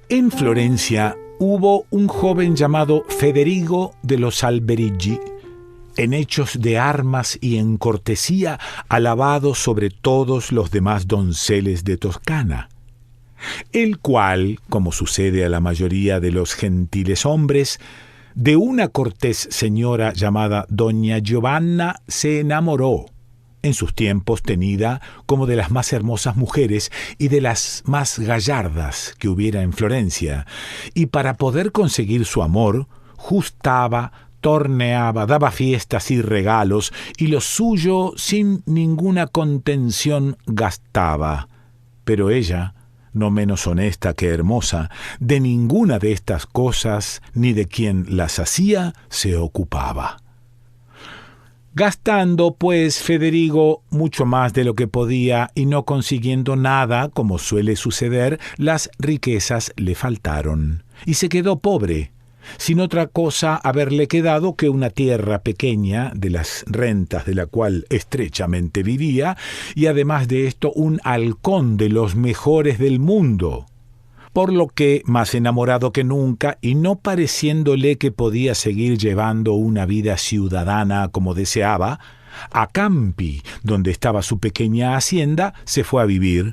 En Florencia hubo un joven llamado Federigo de los Alberighi, en hechos de armas y en cortesía alabado sobre todos los demás donceles de Toscana, el cual, como sucede a la mayoría de los gentiles hombres, de una cortés señora llamada doña Giovanna se enamoró, en sus tiempos tenida como de las más hermosas mujeres y de las más gallardas que hubiera en Florencia, y para poder conseguir su amor, justaba, torneaba, daba fiestas y regalos, y lo suyo sin ninguna contención gastaba. Pero ella, no menos honesta que hermosa, de ninguna de estas cosas, ni de quien las hacía, se ocupaba. Gastando, pues, Federigo mucho más de lo que podía y no consiguiendo nada, como suele suceder, las riquezas le faltaron, y se quedó pobre, sin otra cosa haberle quedado que una tierra pequeña, de las rentas de la cual estrechamente vivía, y además de esto un halcón de los mejores del mundo. Por lo que, más enamorado que nunca, y no pareciéndole que podía seguir llevando una vida ciudadana como deseaba, a Campi, donde estaba su pequeña hacienda, se fue a vivir.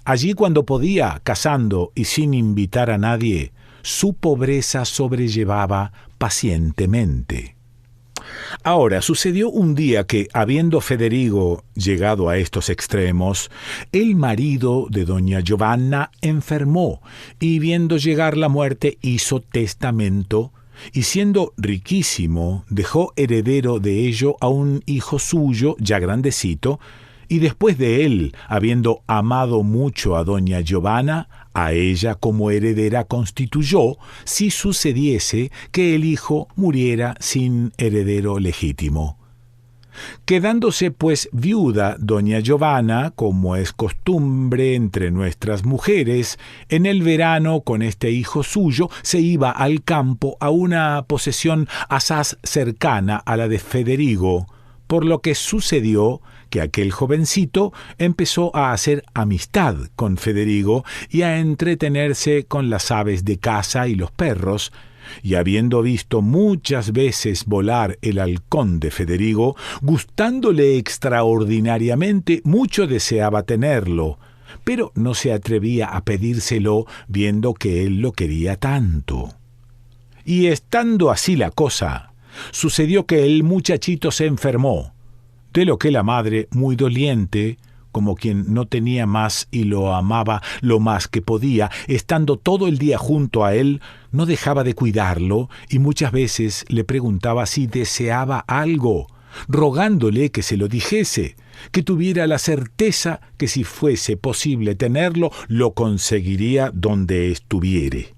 Allí, cuando podía, cazando y sin invitar a nadie, su pobreza sobrellevaba pacientemente. Ahora, sucedió un día que, habiendo Federigo llegado a estos extremos, el marido de doña Giovanna enfermó, y viendo llegar la muerte hizo testamento, y siendo riquísimo, dejó heredero de ello a un hijo suyo, ya grandecito, y después de él, habiendo amado mucho a doña Giovanna, a ella como heredera constituyó, si sucediese que el hijo muriera sin heredero legítimo. Quedándose pues viuda doña Giovanna, como es costumbre entre nuestras mujeres, en el verano con este hijo suyo se iba al campo a una posesión asaz cercana a la de Federigo, por lo que sucedió que aquel jovencito empezó a hacer amistad con Federigo y a entretenerse con las aves de caza y los perros, y habiendo visto muchas veces volar el halcón de Federigo, gustándole extraordinariamente, mucho deseaba tenerlo, pero no se atrevía a pedírselo viendo que él lo quería tanto. Y estando así la cosa, sucedió que el muchachito se enfermó, de lo que la madre, muy doliente, como quien no tenía más y lo amaba lo más que podía, estando todo el día junto a él, no dejaba de cuidarlo y muchas veces le preguntaba si deseaba algo, rogándole que se lo dijese, que tuviera la certeza que si fuese posible tenerlo, lo conseguiría donde estuviere.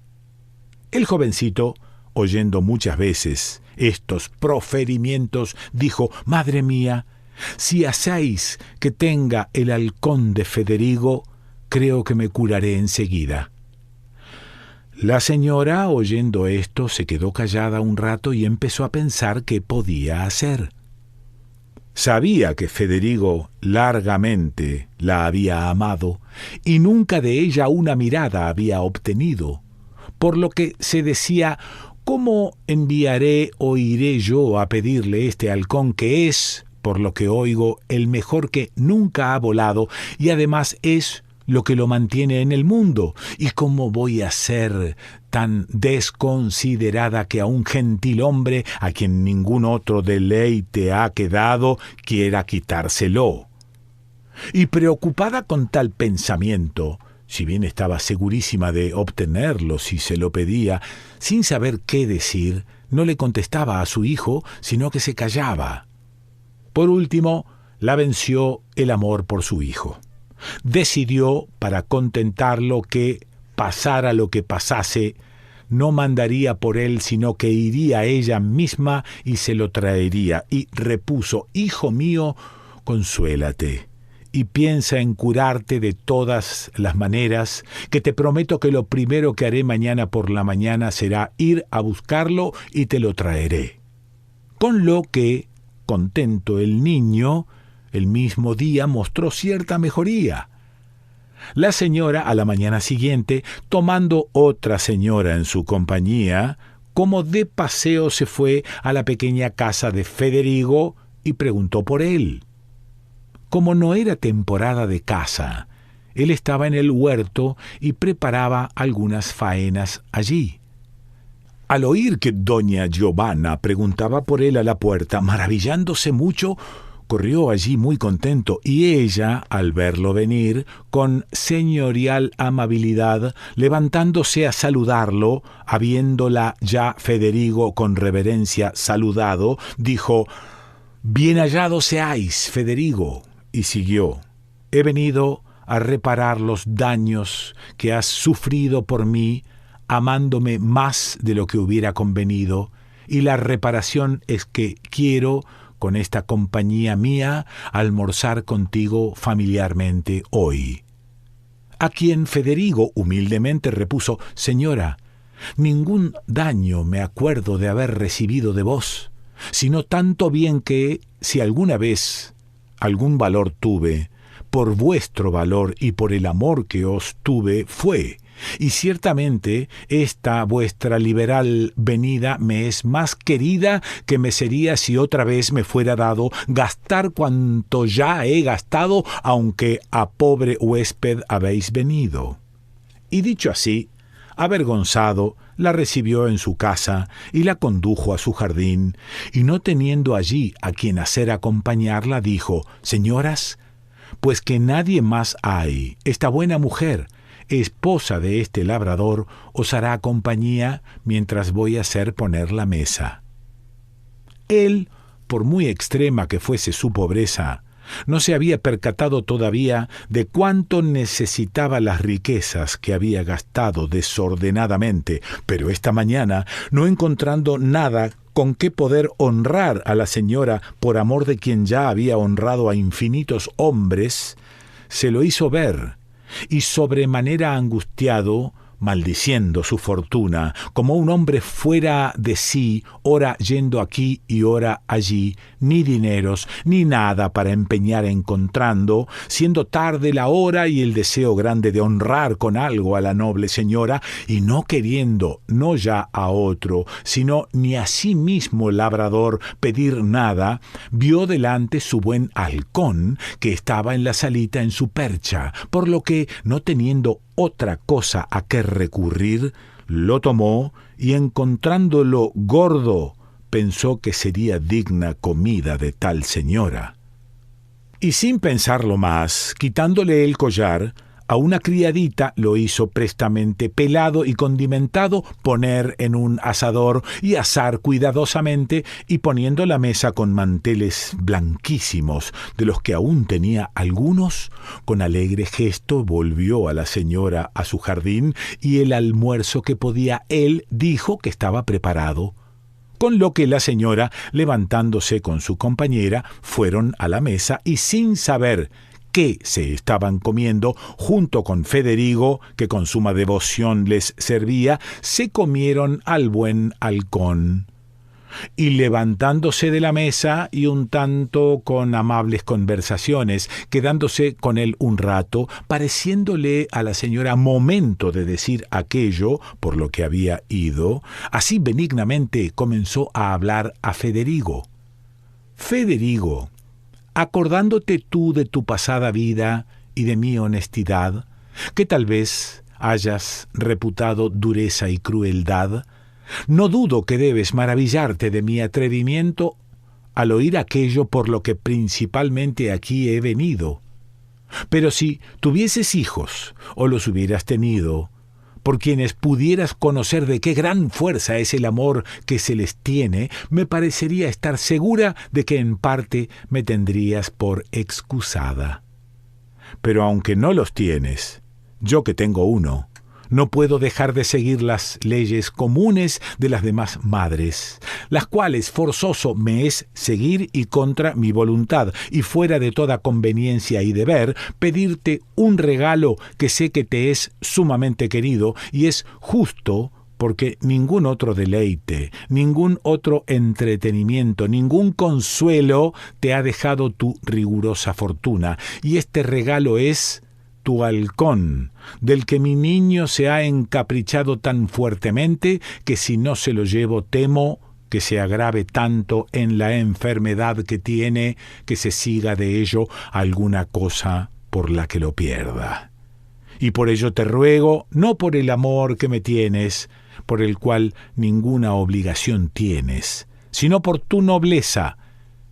El jovencito, oyendo muchas veces estos proferimientos, dijo: «Madre mía, si hacéis que tenga el halcón de Federigo, creo que me curaré enseguida». La señora, oyendo esto, se quedó callada un rato y empezó a pensar qué podía hacer. Sabía que Federigo largamente la había amado y nunca de ella una mirada había obtenido, por lo que se decía: «¿Cómo enviaré o iré yo a pedirle este halcón que es, por lo que oigo, el mejor que nunca ha volado, y además es lo que lo mantiene en el mundo? ¿Y cómo voy a ser tan desconsiderada que a un gentil hombre, a quien ningún otro deleite ha quedado, quiera quitárselo?» Y preocupada con tal pensamiento, si bien estaba segurísima de obtenerlo si se lo pedía, sin saber qué decir, no le contestaba a su hijo, sino que se callaba. Por último, la venció el amor por su hijo. Decidió, para contentarlo, que, pasara lo que pasase, no mandaría por él, sino que iría ella misma y se lo traería, y repuso: «Hijo mío, consuélate, y piensa en curarte de todas las maneras, que te prometo que lo primero que haré mañana por la mañana será ir a buscarlo y te lo traeré». Con lo que, contento el niño, el mismo día mostró cierta mejoría. La señora, a la mañana siguiente, tomando otra señora en su compañía, como de paseo se fue a la pequeña casa de Federigo y preguntó por él. Como no era temporada de caza, él estaba en el huerto y preparaba algunas faenas allí. Al oír que doña Giovanna preguntaba por él a la puerta, maravillándose mucho, corrió allí muy contento, y ella, al verlo venir, con señorial amabilidad, levantándose a saludarlo, habiéndola ya Federigo con reverencia saludado, dijo: «Bien hallado seáis, Federigo», y siguió: «He venido a reparar los daños que has sufrido por mí, amándome más de lo que hubiera convenido, y la reparación es que quiero, con esta compañía mía, almorzar contigo familiarmente hoy». A quien Federigo humildemente repuso: «Señora, ningún daño me acuerdo de haber recibido de vos, sino tanto bien que, si alguna vez algún valor tuve, por vuestro valor y por el amor que os tuve fue, y ciertamente esta vuestra liberal venida me es más querida que me sería si otra vez me fuera dado gastar cuanto ya he gastado, aunque a pobre huésped habéis venido». Y dicho así, avergonzado, la recibió en su casa y la condujo a su jardín, y no teniendo allí a quien hacer acompañarla, dijo: «Señoras, pues que nadie más hay, esta buena mujer, esposa de este labrador, os hará compañía mientras voy a hacer poner la mesa». Él, por muy extrema que fuese su pobreza, no se había percatado todavía de cuánto necesitaba las riquezas que había gastado desordenadamente, pero esta mañana, no encontrando nada con qué poder honrar a la señora por amor de quien ya había honrado a infinitos hombres, se lo hizo ver, y sobremanera angustiado, maldiciendo su fortuna, como un hombre fuera de sí, ora yendo aquí y ora allí, ni dineros, ni nada para empeñar encontrando, siendo tarde la hora y el deseo grande de honrar con algo a la noble señora, y no queriendo, no ya a otro, sino ni a sí mismo labrador pedir nada, vio delante su buen halcón, que estaba en la salita en su percha, por lo que, no teniendo otra cosa a que recurrir, lo tomó y, encontrándolo gordo, pensó que sería digna comida de tal señora. Y sin pensarlo más, quitándole el collar, a una criadita lo hizo prestamente pelado y condimentado poner en un asador y asar cuidadosamente, y poniendo la mesa con manteles blanquísimos, de los que aún tenía algunos, con alegre gesto volvió a la señora a su jardín, y el almuerzo que podía él dijo que estaba preparado. Con lo que la señora, levantándose con su compañera, fueron a la mesa, y sin saber qué se estaban comiendo, junto con Federigo, que con suma devoción les servía, se comieron al buen halcón. Y levantándose de la mesa, y un tanto con amables conversaciones, quedándose con él un rato, pareciéndole a la señora momento de decir aquello por lo que había ido, así benignamente comenzó a hablar a Federigo. «Federigo, acordándote tú de tu pasada vida y de mi honestidad, que tal vez hayas reputado dureza y crueldad, no dudo que debes maravillarte de mi atrevimiento al oír aquello por lo que principalmente aquí he venido. Pero si tuvieses hijos, o los hubieras tenido, por quienes pudieras conocer de qué gran fuerza es el amor que se les tiene, me parecería estar segura de que en parte me tendrías por excusada. Pero aunque no los tienes, yo que tengo uno, no puedo dejar de seguir las leyes comunes de las demás madres, las cuales forzoso me es seguir y contra mi voluntad, y fuera de toda conveniencia y deber, pedirte un regalo que sé que te es sumamente querido, y es justo porque ningún otro deleite, ningún otro entretenimiento, ningún consuelo te ha dejado tu rigurosa fortuna, y este regalo es tu halcón, del que mi niño se ha encaprichado tan fuertemente que si no se lo llevo temo que se agrave tanto en la enfermedad que tiene que se siga de ello alguna cosa por la que lo pierda. Y por ello te ruego, no por el amor que me tienes, por el cual ninguna obligación tienes, sino por tu nobleza,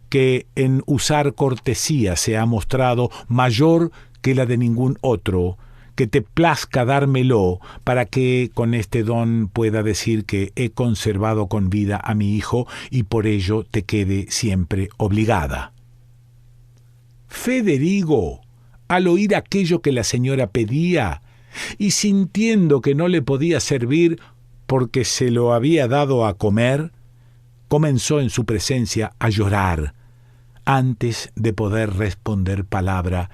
que en usar cortesía se ha mostrado mayor que la de ningún otro, que te plazca dármelo para que con este don pueda decir que he conservado con vida a mi hijo y por ello te quede siempre obligada. Federigo, al oír aquello que la señora pedía, y sintiendo que no le podía servir porque se lo había dado a comer, comenzó en su presencia a llorar, antes de poder responder palabra,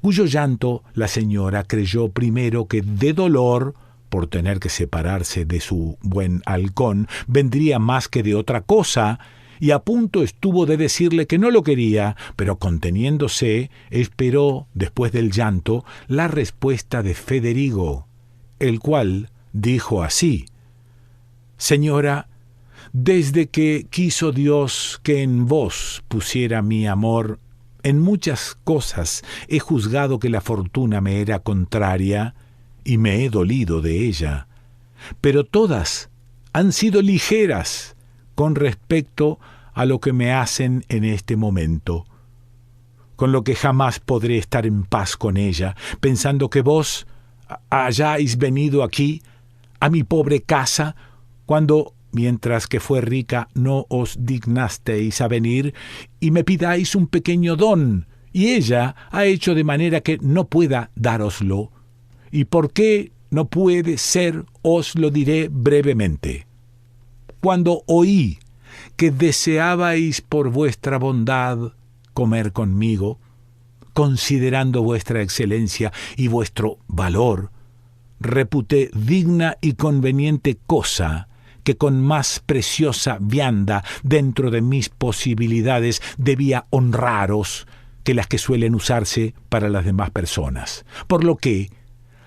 cuyo llanto la señora creyó primero que de dolor, por tener que separarse de su buen halcón, vendría más que de otra cosa, y a punto estuvo de decirle que no lo quería, pero conteniéndose, esperó, después del llanto, la respuesta de Federigo, el cual dijo así: «Señora, desde que quiso Dios que en vos pusiera mi amor, en muchas cosas he juzgado que la fortuna me era contraria y me he dolido de ella, pero todas han sido ligeras con respecto a lo que me hacen en este momento, con lo que jamás podré estar en paz con ella, pensando que vos hayáis venido aquí, a mi pobre casa, cuando, mientras que fue rica, no os dignasteis a venir, y me pidáis un pequeño don, y ella ha hecho de manera que no pueda dároslo. ¿Y por qué no puede ser? Os lo diré brevemente. Cuando oí que deseabais por vuestra bondad comer conmigo, considerando vuestra excelencia y vuestro valor, reputé digna y conveniente cosa que con más preciosa vianda dentro de mis posibilidades debía honraros que las que suelen usarse para las demás personas. Por lo que,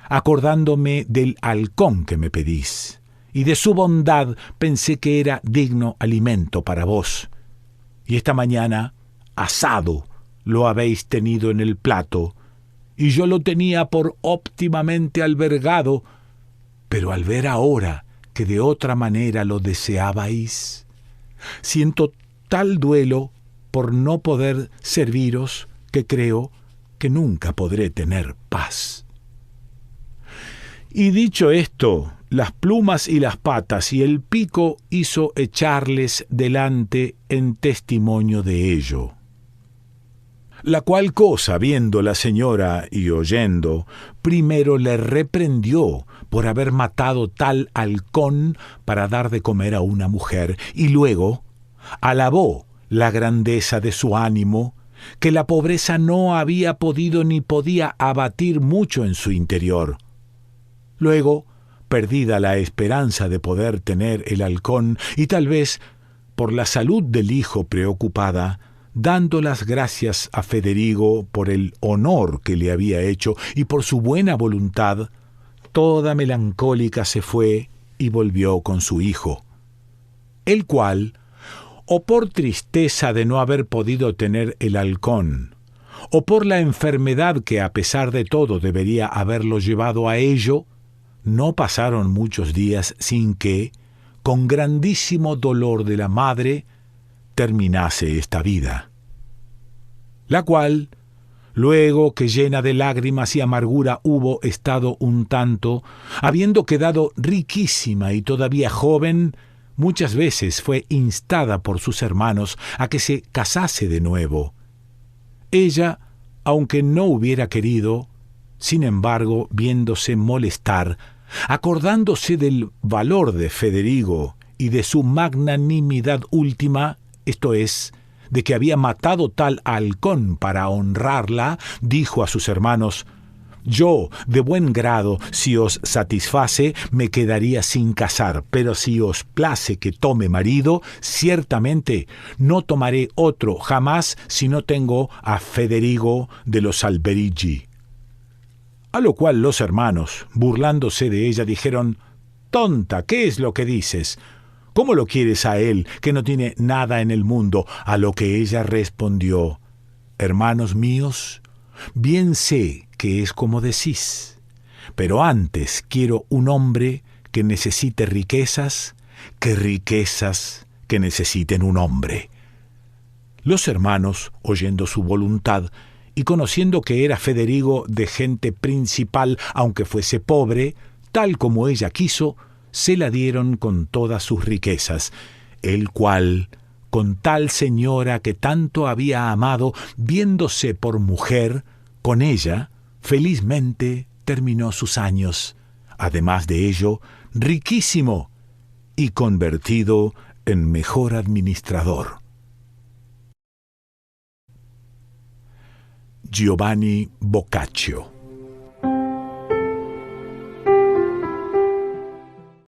acordándome del halcón que me pedís, y de su bondad pensé que era digno alimento para vos. Y esta mañana, asado, lo habéis tenido en el plato, y yo lo tenía por óptimamente albergado, pero al ver ahora que de otra manera lo deseabais, siento tal duelo por no poder serviros que creo que nunca podré tener paz. Y dicho esto, las plumas y las patas y el pico hizo echarles delante en testimonio de ello. La cual cosa, viendo la señora y oyendo, primero le reprendió por haber matado tal halcón para dar de comer a una mujer, y luego alabó la grandeza de su ánimo, que la pobreza no había podido ni podía abatir mucho en su interior. Luego, perdida la esperanza de poder tener el halcón, y tal vez por la salud del hijo preocupada, dando las gracias a Federigo por el honor que le había hecho y por su buena voluntad, toda melancólica se fue y volvió con su hijo, el cual, o por tristeza de no haber podido tener el halcón, o por la enfermedad que a pesar de todo debería haberlo llevado a ello, no pasaron muchos días sin que, con grandísimo dolor de la madre, terminase esta vida, la cual, luego que llena de lágrimas y amargura hubo estado un tanto, habiendo quedado riquísima y todavía joven, muchas veces fue instada por sus hermanos a que se casase de nuevo. Ella, aunque no hubiera querido, sin embargo, viéndose molestar, acordándose del valor de Federigo y de su magnanimidad última, esto es, de que había matado tal halcón para honrarla, dijo a sus hermanos: «Yo, de buen grado, si os satisface, me quedaría sin casar, pero si os place que tome marido, ciertamente no tomaré otro jamás si no tengo a Federigo de los Alberighi». A lo cual los hermanos, burlándose de ella, dijeron: «Tonta, ¿qué es lo que dices? ¿Cómo lo quieres a él, que no tiene nada en el mundo?». A lo que ella respondió: «Hermanos míos, bien sé que es como decís, pero antes quiero un hombre que necesite riquezas, que riquezas que necesiten un hombre». Los hermanos, oyendo su voluntad, y conociendo que era Federigo de gente principal, aunque fuese pobre, tal como ella quiso, se la dieron con todas sus riquezas, el cual, con tal señora que tanto había amado, viéndose por mujer, con ella, felizmente terminó sus años, además de ello, riquísimo y convertido en mejor administrador. Giovanni Boccaccio.